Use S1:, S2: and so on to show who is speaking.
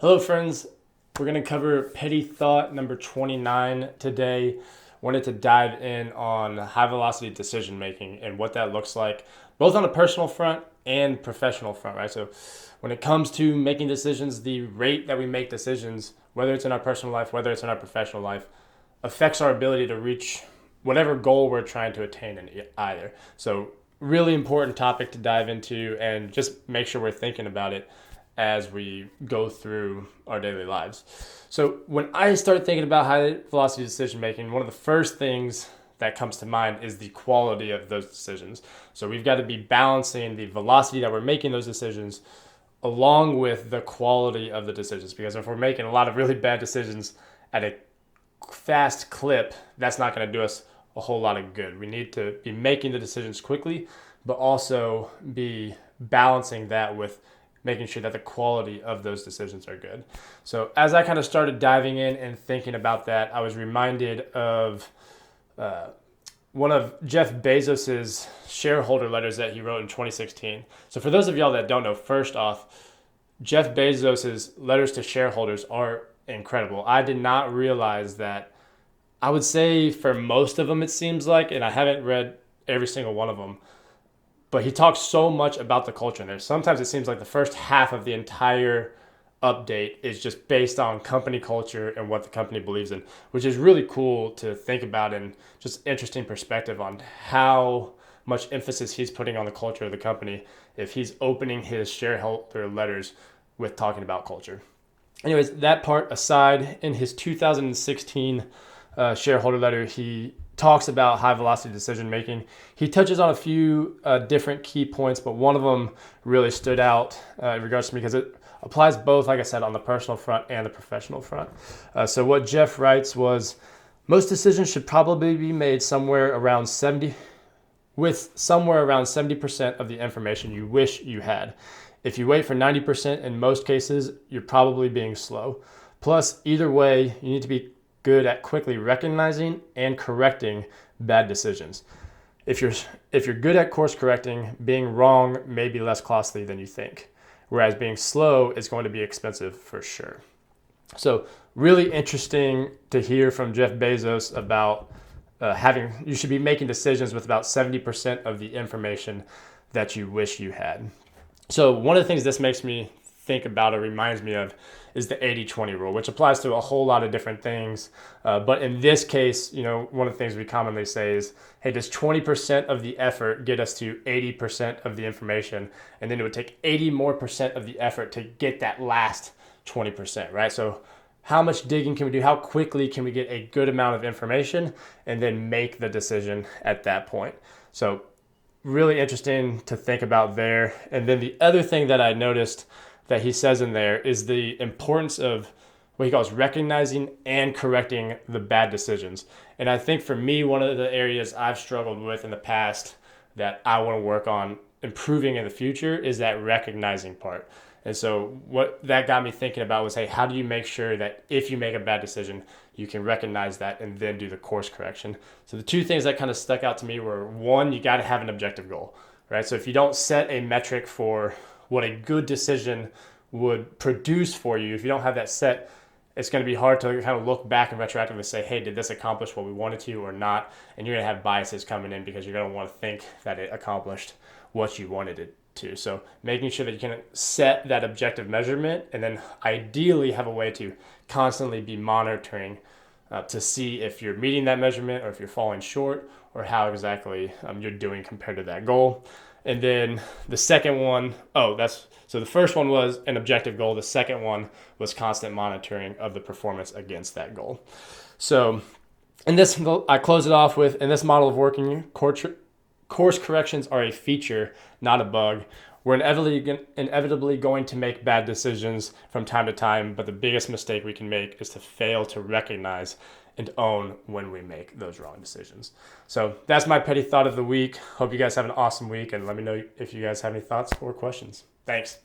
S1: Hello, friends. We're going to cover petty thought number 29 today. Wanted to dive in on high velocity decision making and what that looks like, both on a personal front and professional front, right? So, when it comes to making decisions, the rate that we make decisions, whether it's in our personal life, whether it's in our professional life, affects our ability to reach whatever goal we're trying to attain in either. So, really important topic to dive into and just make sure we're thinking about it as we go through our daily lives. So when I start thinking about high velocity decision making, one of the first things that comes to mind is the quality of those decisions. So we've got to be balancing the velocity that we're making those decisions along with the quality of the decisions, because if we're making a lot of really bad decisions at a fast clip, that's not going to do us a whole lot of good. We need to be making the decisions quickly, but also be balancing that with making sure that the quality of those decisions are good. So as I kind of started diving in and thinking about that, I was reminded of one of Jeff Bezos's shareholder letters that he wrote in 2016. So for those of y'all that don't know, first off, Jeff Bezos's letters to shareholders are incredible. I did not realize that. I would say for most of them, it seems like, and I haven't read every single one of them, but he talks so much about the culture in there. Sometimes it seems like the first half of the entire update is just based on company culture and what the company believes in, which is really cool to think about and just interesting perspective on how much emphasis he's putting on the culture of the company if he's opening his shareholder letters with talking about culture. Anyways, that part aside, in his 2016 shareholder letter, he talks about high velocity decision making. He touches on a few different key points, but one of them really stood out in regards to me because it applies both, like I said, on the personal front and the professional front. So what Jeff writes was, most decisions should probably be made somewhere around 70% of the information you wish you had. If you wait for 90%, in most cases, you're probably being slow. Plus, either way, you need to be good at quickly recognizing and correcting bad decisions. If you're good at course correcting, being wrong may be less costly than you think, whereas being slow is going to be expensive for sure. So really interesting to hear from Jeff Bezos about you should be making decisions with about 70% of the information that you wish you had. So one of the things this makes me think about or reminds me of is the 80-20 rule, which applies to a whole lot of different things. But in this case, one of the things we commonly say is, hey, does 20% of the effort get us to 80% of the information? And then it would take 80 more percent of the effort to get that last 20%, right? So how much digging can we do? How quickly can we get a good amount of information and then make the decision at that point? So really interesting to think about there. And then the other thing that I noticed that he says in there is the importance of what he calls recognizing and correcting the bad decisions. And I think for me, one of the areas I've struggled with in the past that I want to work on improving in the future is that recognizing part. And so what that got me thinking about was, hey, how do you make sure that if you make a bad decision, you can recognize that and then do the course correction? So the two things that kind of stuck out to me were, one, you got to have an objective goal, right? So if you don't set a metric for what a good decision would produce for you, if you don't have that set, it's going to be hard to kind of look back and retroactively say, hey, did this accomplish what we wanted to or not? And you're going to have biases coming in because you're going to want to think that it accomplished what you wanted it to. So making sure that you can set that objective measurement and then ideally have a way to constantly be monitoring to see if you're meeting that measurement or if you're falling short or how exactly you're doing compared to that goal. And then the second one, so the first one was an objective goal. The second one was constant monitoring of the performance against that goal. So I close it off with, in this model of working, course corrections are a feature, not a bug. We're inevitably going to make bad decisions from time to time, but the biggest mistake we can make is to fail to recognize and own when we make those wrong decisions. So that's my petty thought of the week. Hope you guys have an awesome week, and let me know if you guys have any thoughts or questions. Thanks.